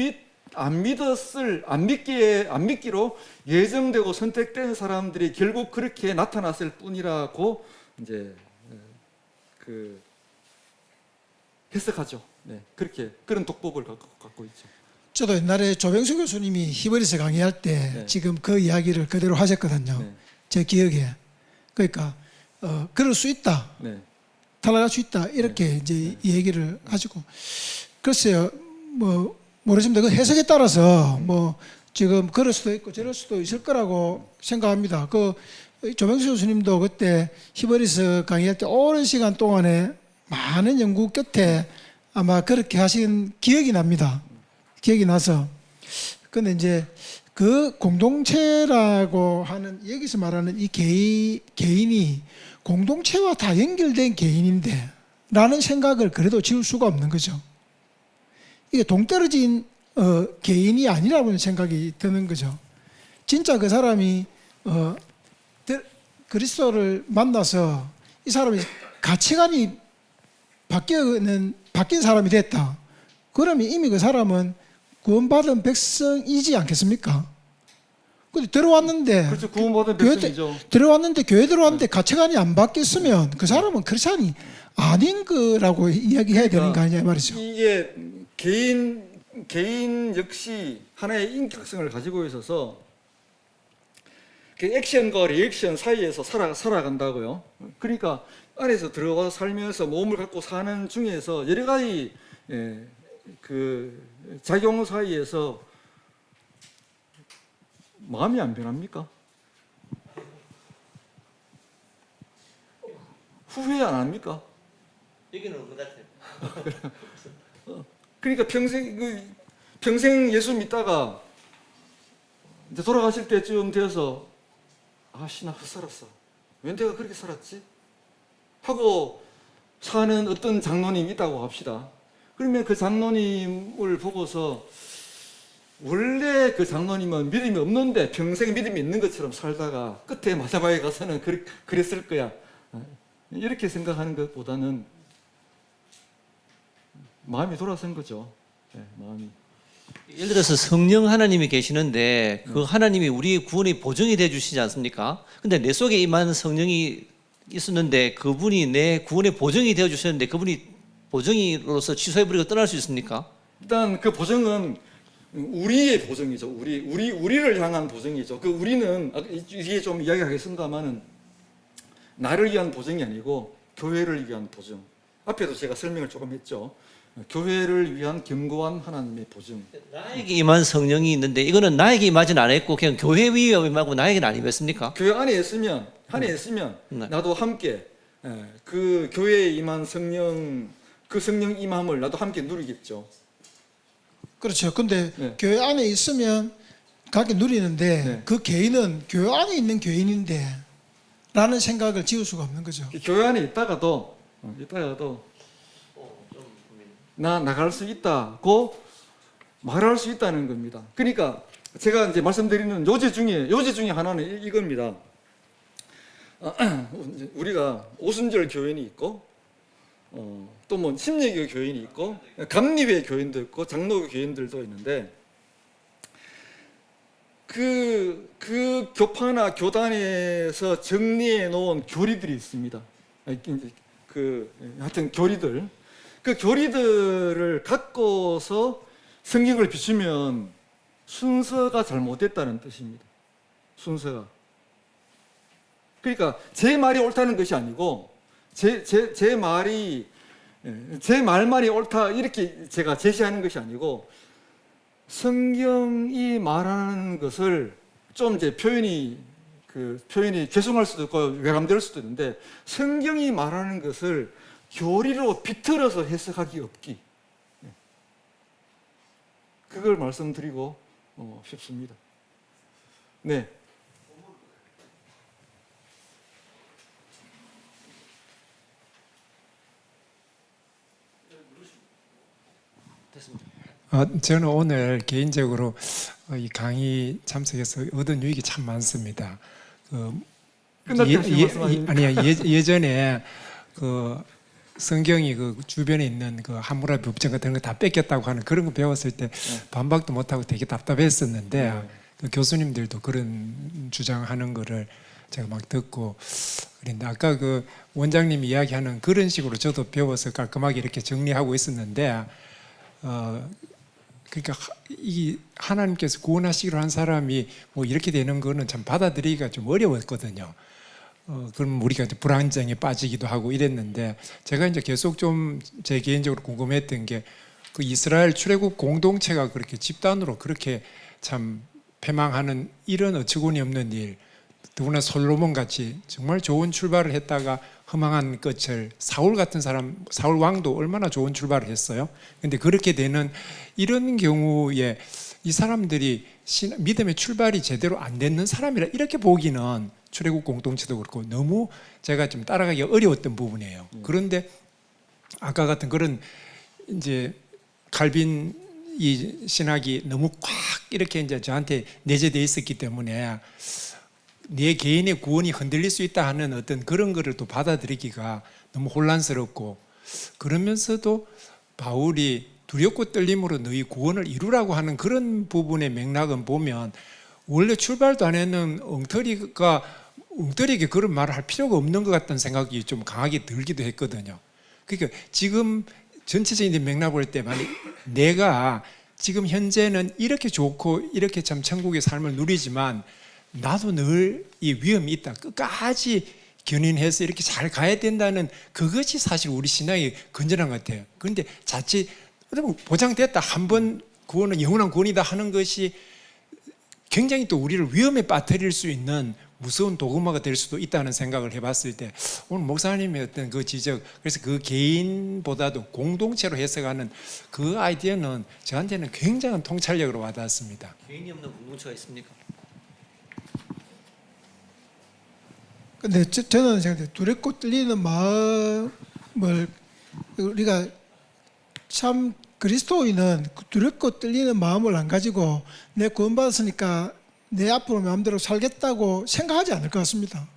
믿기로 예정되고 선택된 사람들이 결국 그렇게 나타났을 뿐이라고 이제 그 해석하죠. 네, 그런 독법을 갖고 있죠. 저도 옛날에 조병수 교수님이 히브리서 강의할 때 네. 지금 그 이야기를 그대로 하셨거든요. 네. 제 기억에. 그러니까 그럴 수 있다. 네. 탈락할 수 있다. 이렇게 이제 얘기를 하시고. 글쎄요. 뭐 모르겠습니다. 그 해석에 따라서 뭐 지금 그럴 수도 있고 저럴 수도 있을 거라고 생각합니다. 그 조병수 교수님도 그때 히브리서 강의할 때 오랜 시간 동안에 많은 연구 끝에 아마 그렇게 하신 기억이 납니다. 기억이 나서. 근데 이제 그 공동체라고 하는, 여기서 말하는 이 개인이 공동체와 다 연결된 개인인데 라는 생각을 그래도 지울 수가 없는 거죠. 이게 동떨어진 개인이 아니라는 생각이 드는 거죠. 진짜 그 사람이 그리스도를 만나서 이 사람이 가치관이 바뀐 사람이 됐다. 그러면 이미 그 사람은 구원받은 백성이지 않겠습니까? 근데 들어왔는데, 그렇죠. 구원받은 교회 백성이죠. 교회 들어왔는데 가치관이 안 바뀌었으면 그 사람은 크리스찬이 아닌 거라고 이야기해야 되는 거 아니냐 말이죠. 이게 개인 역시 하나의 인격성을 가지고 있어서 그 액션과 리액션 사이에서 살아간다고요. 그러니까 안에서 들어가서 살면서 몸을 갖고 사는 중에서 여러 가지 그 작용 사이에서 마음이 안 변합니까? 후회 안 합니까? 여기는 그 같아요. 그러니까 평생 예수 믿다가 이제 돌아가실 때쯤 되어서 아씨 나 헛살았어. 왜 내가 그렇게 살았지? 하고 사는 어떤 장로님이 있다고 합시다. 그러면 그 장로님을 보고서 원래 그 장로님은 믿음이 없는데 평생 믿음이 있는 것처럼 살다가 끝에 마지막에 가서는 그랬을 거야. 이렇게 생각하는 것보다는 마음이 돌아선 거죠. 네, 마음이. 예를 들어서 성령 하나님이 계시는데 그 하나님이 우리의 구원이 보증이 돼 주시지 않습니까? 근데 내 속에 임한 성령이 있었는데 그분이 내 구원의 보증이 되어 주셨는데 그분이 보증이로서 취소해버리고 떠날 수 있습니까? 일단 그 보증은 우리의 보증이죠. 우리를 향한 보증이죠. 그 우리는 이게 좀 이야기하겠습니다만은 나를 위한 보증이 아니고 교회를 위한 보증. 앞에도 제가 설명을 조금 했죠. 교회를 위한 견고한 하나님의 보증. 나에게 임한 성령이 있는데 이거는 나에게 임하진 않았고 그냥 교회 위에 임하고 나에게는 안 임했습니까? 교회 안에 있으면 네. 나도 함께 그 교회에 임한 성령, 그 성령 임함을 나도 함께 누리겠죠. 그렇죠. 근데 네. 교회 안에 있으면 그렇게 누리는데 네. 그 개인은 교회 안에 있는 개인인데 라는 생각을 지울 수가 없는 거죠. 교회 안에 있다가도 나 나갈 수 있다고 말할 수 있다는 겁니다. 그러니까 제가 이제 말씀드리는 요제 중에 하나는 이겁니다. 우리가 오순절 교인이 있고, 또 뭐 심리교 교인이 있고, 감리회 교인도 있고, 장로교 교인들도 있는데, 그 교파나 교단에서 정리해 놓은 교리들이 있습니다. 하여튼 교리들. 그 교리들을 갖고서 성경을 비추면 순서가 잘못됐다는 뜻입니다. 순서가. 그러니까 제 말이 옳다는 것이 아니고 제 말만이 옳다 이렇게 제가 제시하는 것이 아니고 성경이 말하는 것을 좀 이제 표현이 죄송할 수도 있고 외람될 수도 있는데 성경이 말하는 것을 교리로 비틀어서 해석하기 없기. 그걸 말씀드리고 싶습니다. 네. 저는 오늘 개인적으로 이 강의 참석해서 얻은 유익이 참 많습니다. 끝날 때 말씀하십니까? 아니요, 예전에 그 성경이 그 주변에 있는 그 하무라비 법정 같은 거 다 뺏겼다고 하는 그런 거 배웠을 때 반박도 못하고 되게 답답했었는데 그 교수님들도 그런 주장하는 거를 제가 막 듣고 그런데 아까 그 원장님이 이야기하는 그런 식으로 저도 배워서 깔끔하게 이렇게 정리하고 있었는데 그러니까 이 하나님께서 구원하시기로 한 사람이 뭐 이렇게 되는 거는 참 받아들이기가 좀 어려웠거든요. 그럼 우리가 이제 불안정에 빠지기도 하고 이랬는데 제가 이제 계속 좀 제 개인적으로 궁금했던 게 그 이스라엘 출애굽 공동체가 그렇게 집단으로 그렇게 참 패망하는 이런 어처구니 없는 일, 더구나 솔로몬 같이 정말 좋은 출발을 했다가 허망한 끝을 사울 같은 사람, 사울 왕도 얼마나 좋은 출발을 했어요. 근데 그렇게 되는 이런 경우에 이 사람들이 믿음의 출발이 제대로 안 됐는 사람이라 이렇게 보기는 출애굽 공동체도 그렇고 너무 제가 좀 따라가기 어려웠던 부분이에요. 그런데 아까 같은 그런 이제 칼빈 이 신학이 너무 꽉 이렇게 이제 저한테 내재되어 있었기 때문에 내 개인의 구원이 흔들릴 수 있다 하는 어떤 그런 거를 또 받아들이기가 너무 혼란스럽고 그러면서도 바울이 두렵고 떨림으로 너희 구원을 이루라고 하는 그런 부분의 맥락은 보면 원래 출발도 안 했는 엉터리에게 그런 말을 할 필요가 없는 것 같다는 생각이 좀 강하게 들기도 했거든요. 그러니까 지금 전체적인 맥락을 볼 때 만약 내가 지금 현재는 이렇게 좋고 이렇게 참 천국의 삶을 누리지만 나도 늘 이 위험이 있다. 끝까지 견인해서 이렇게 잘 가야 된다는 그것이 사실 우리 신앙이 건전한 것 같아요. 그런데 자칫 보장됐다. 한 번 구원은 영원한 구원이다 하는 것이 굉장히 또 우리를 위험에 빠뜨릴 수 있는 무서운 도구마가 될 수도 있다는 생각을 해봤을 때 오늘 목사님의 어떤 그 지적, 그래서 그 개인보다도 공동체로 해석하는 그 아이디어는 저한테는 굉장한 통찰력으로 와닿았습니다. 개인이 없는 공동체가 있습니까? 근데 저는 생각해요. 두렵고 떨리는 마음을 우리가 참 그리스도인은 두렵고 떨리는 마음을 안 가지고 내 구원받았으니까 내 앞으로 마음대로 살겠다고 생각하지 않을 것 같습니다.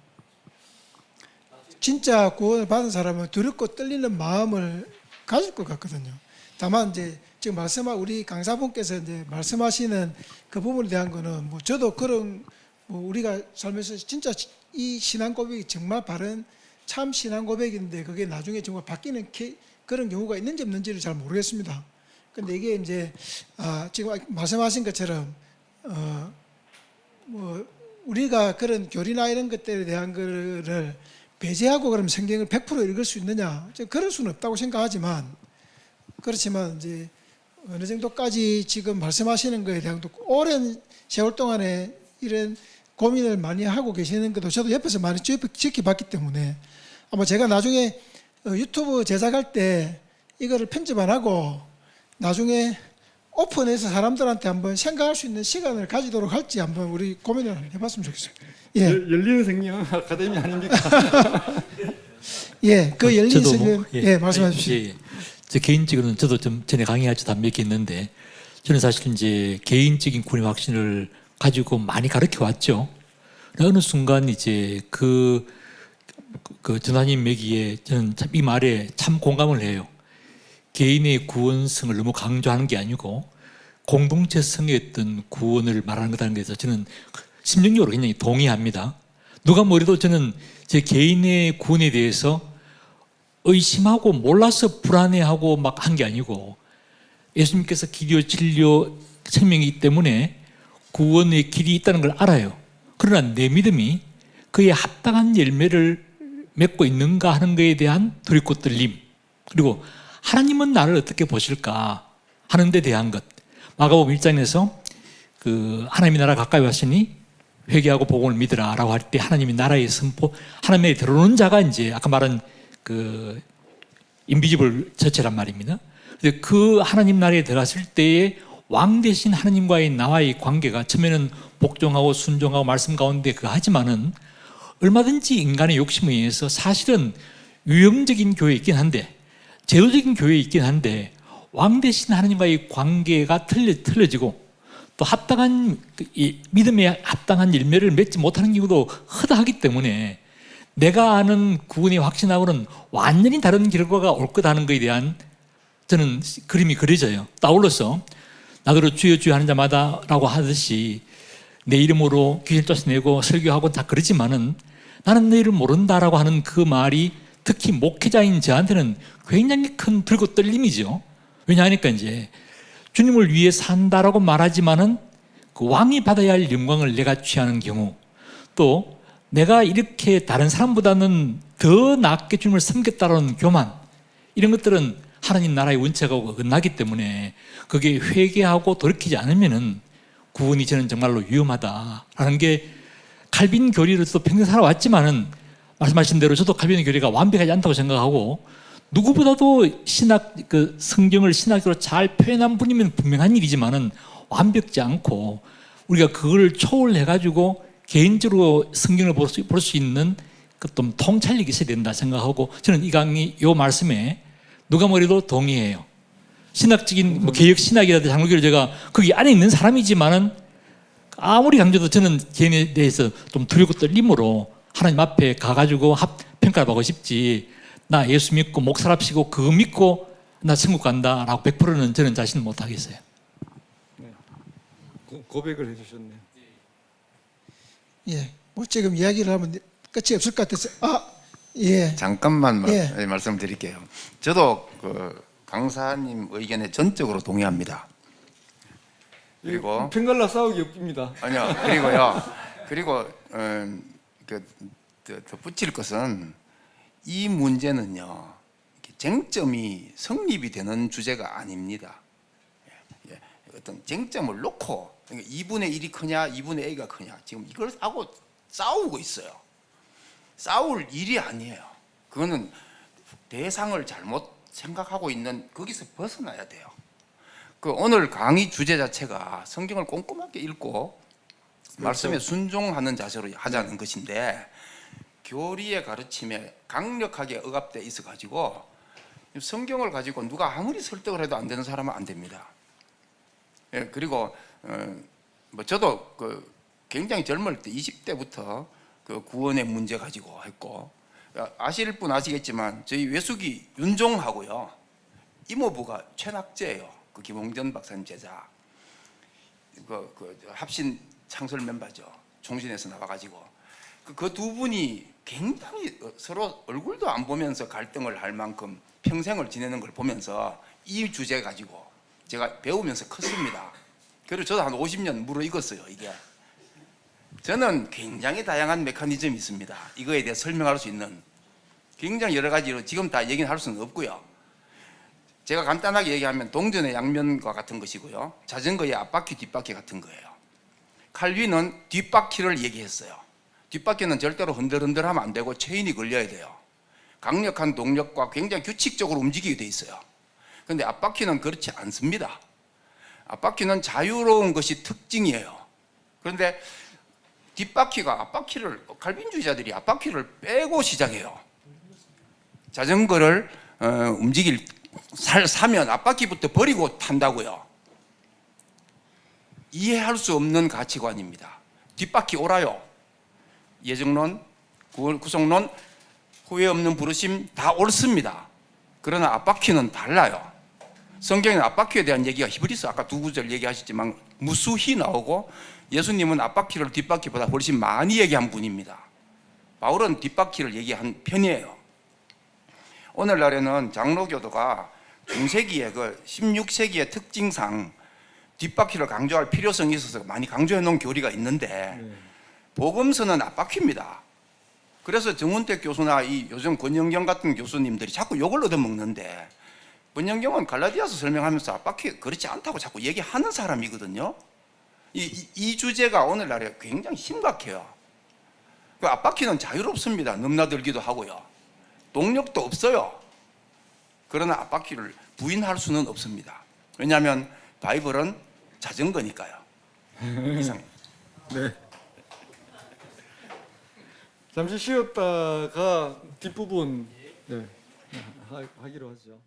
진짜 구원을 받은 사람은 두렵고 떨리는 마음을 가질 것 같거든요. 다만 이제 지금 우리 강사분께서 이제 말씀하시는 그 부분에 대한 거는 뭐 저도 그런 뭐 우리가 살면서 진짜 이 신앙 고백이 정말 바른 참 신앙 고백인데 그게 나중에 정말 바뀌는 그런 경우가 있는지 없는지를 잘 모르겠습니다. 근데 이게 이제 지금 말씀하신 것처럼 뭐 우리가 그런 교리나 이런 것들에 대한 거를 배제하고 그럼 성경을 100% 읽을 수 있느냐? 그럴 수는 없다고 생각하지만 그렇지만 이제 어느 정도까지 지금 말씀하시는 거에 대한 오랜 세월 동안에 이런 고민을 많이 하고 계시는 것도 저도 옆에서 많이 지켜봤기 때문에 아마 제가 나중에 유튜브 제작할 때 이거를 편집 안 하고 나중에 오픈해서 사람들한테 한번 생각할 수 있는 시간을 가지도록 할지 한번 우리 고민을 해봤으면 좋겠습니다. 예, 열린 생명 아카데미 아닙니까? 예, 그 열린 저도 생명 말씀해 주십시오. 예. 저 개인적으로는 저도 좀 전에 강의할 때도 몇 개 있는데 저는 사실 이제 개인적인 구원의 확신을 가지고 많이 가르쳐 왔죠. 어느 순간 이제 그 전하님 얘기에 저는 참 이 말에 참 공감을 해요. 개인의 구원성을 너무 강조하는 게 아니고 공동체성의 어떤 구원을 말하는 거라는 것에서 저는 심정적으로 굉장히 동의합니다. 누가 뭐래도 저는 제 개인의 구원에 대해서 의심하고 몰라서 불안해하고 막 한 게 아니고 예수님께서 기도, 진료, 생명이기 때문에 구원의 길이 있다는 걸 알아요. 그러나 내 믿음이 그에 합당한 열매를 맺고 있는가 하는 것에 대한 두렵고 떨림, 그리고 하나님은 나를 어떻게 보실까 하는 데 대한 것. 마가복음 1장에서 하나님의 나라 가까이 왔으니 회개하고 복음을 믿으라 라고 할 때 하나님의 나라의 선포, 하나님의 들어오는 자가 이제 아까 말한 인비지블 자체란 말입니다. 그래서 그 하나님 나라에 들어갔을 때에 왕 대신 하나님과의 나와의 관계가 처음에는 복종하고 순종하고 말씀 가운데 하지만은 얼마든지 인간의 욕심에 의해서 사실은 유형적인 교회에 있긴 한데, 제도적인 교회에 있긴 한데, 왕 대신 하나님과의 관계가 틀려지고 또 합당한 믿음에 합당한 열매를 맺지 못하는 경우도 허다하기 때문에 내가 아는 구원의 확신하고는 완전히 다른 결과가 올 거다는 것에 대한 저는 그림이 그려져요. 아울러서 나더러 주여 주여 하는 자마다 라고 하듯이 내 이름으로 귀신 쫓아내고 설교하고 다 그러지만은 나는 내 이름 모른다라고 하는 그 말이 특히 목회자인 저한테는 굉장히 큰 들고 떨림이죠. 왜냐하니까 이제 주님을 위해 산다라고 말하지만은 그 왕이 받아야 할 영광을 내가 취하는 경우, 또 내가 이렇게 다른 사람보다는 더 낫게 주님을 섬겼다라는 교만, 이런 것들은 하나님 나라의 원칙과 어긋나기 때문에 거기에 회개하고 돌이키지 않으면은 구원이 저는 정말로 위험하다라는 게 칼빈 교리로서 평생 살아왔지만은 말씀하신 대로 저도 칼빈 교리가 완벽하지 않다고 생각하고 누구보다도 성경을 신학적으로 잘 표현한 분이면 분명한 일이지만은 완벽지 않고 우리가 그걸 초월해가지고 개인적으로 성경을 볼 수 있는 좀 통찰력이 있어야 된다 생각하고 저는 이 강의, 이 말씀에 누가 뭐래도 동의해요. 신학적인 개혁 신학이라든지 장로교를 제가 거기 안에 있는 사람이지만은 아무리 강조도 저는 개인에 대해서 좀 두렵고 떨림으로 하나님 앞에 가가지고 평가를 받고 싶지, 나 예수 믿고 목사랍시고 그거 믿고 나 천국 간다라고 100%는 저는 자신 못하겠어요. 네. 고백을 해주셨네요. 예, 뭐 지금 이야기를 하면 끝이 없을 것 같아서 예. 잠깐만 예. 말씀드릴게요. 저도 강사님 의견에 전적으로 동의합니다. 그리고 편갈라 싸우기 없습니다. 아니요. 그리고요. 그리고 덧붙일 것은 이 문제는요, 쟁점이 성립이 되는 주제가 아닙니다. 어떤 쟁점을 놓고 2분의 1이 크냐 2분의 A가 크냐 지금 이걸 하고 싸우고 있어요. 싸울 일이 아니에요. 그거는 대상을 잘못 생각하고 있는, 거기서 벗어나야 돼요. 오늘 강의 주제 자체가 성경을 꼼꼼하게 읽고 말씀에 순종하는 자세로 하자는 것인데, 교리의 가르침에 강력하게 억압돼 있어 가지고 성경을 가지고 누가 아무리 설득을 해도 안 되는 사람은 안 됩니다. 예, 그리고 저도 굉장히 젊을 때 20대부터 구원의 문제 가지고 했고, 아실 분 아시겠지만 저희 외숙이 윤종하고요, 이모부가 최낙재예요. 김홍전 박사님 제자, 합신 창설 멤버죠. 종신에서 나와가지고 그 두 분이 굉장히 서로 얼굴도 안 보면서 갈등을 할 만큼 평생을 지내는 걸 보면서 이 주제 가지고 제가 배우면서 컸습니다. 그리고 저도 한 50년 무르익었어요. 이게 저는 굉장히 다양한 메커니즘이 있습니다. 이거에 대해 설명할 수 있는 굉장히 여러 가지로 지금 다 얘기는 할 수는 없고요. 제가 간단하게 얘기하면 동전의 양면과 같은 것이고요, 자전거의 앞바퀴 뒷바퀴 같은 거예요. 칼빈은 뒷바퀴를 얘기했어요. 뒷바퀴는 절대로 흔들흔들하면 안 되고 체인이 걸려야 돼요. 강력한 동력과 굉장히 규칙적으로 움직이게 돼 있어요. 그런데 앞바퀴는 그렇지 않습니다. 앞바퀴는 자유로운 것이 특징이에요. 그런데 앞바퀴를 칼빈주의자들이 앞바퀴를 빼고 시작해요. 자전거를 사면 앞바퀴부터 버리고 탄다고요. 이해할 수 없는 가치관입니다. 뒷바퀴 오라요. 예정론, 구속론, 후회 없는 부르심 다 옳습니다. 그러나 앞바퀴는 달라요. 성경에는 앞바퀴에 대한 얘기가 히브리서 아까 두 구절 얘기하셨지만 무수히 나오고 예수님은 앞바퀴를 뒷바퀴보다 훨씬 많이 얘기한 분입니다. 바울은 뒷바퀴를 얘기한 편이에요. 오늘날에는 장로교도가 중세기의 그 16세기의 특징상 뒷바퀴를 강조할 필요성이 있어서 많이 강조해 놓은 교리가 있는데 복음서는 앞바퀴입니다. 그래서 정운택 교수나 이 요즘 권영경 같은 교수님들이 자꾸 욕을 얻어먹는데 권영경은 갈라디아서 설명하면서 앞바퀴 그렇지 않다고 자꾸 얘기하는 사람이거든요. 이 주제가 오늘날에 굉장히 심각해요. 그 앞바퀴는 자유롭습니다. 넘나들기도 하고요. 동력도 없어요. 그러나 앞바퀴를 부인할 수는 없습니다. 왜냐하면 바이블은 자전거니까요. 이상. 네. 잠시 쉬었다가 뒷부분 하기로 하죠.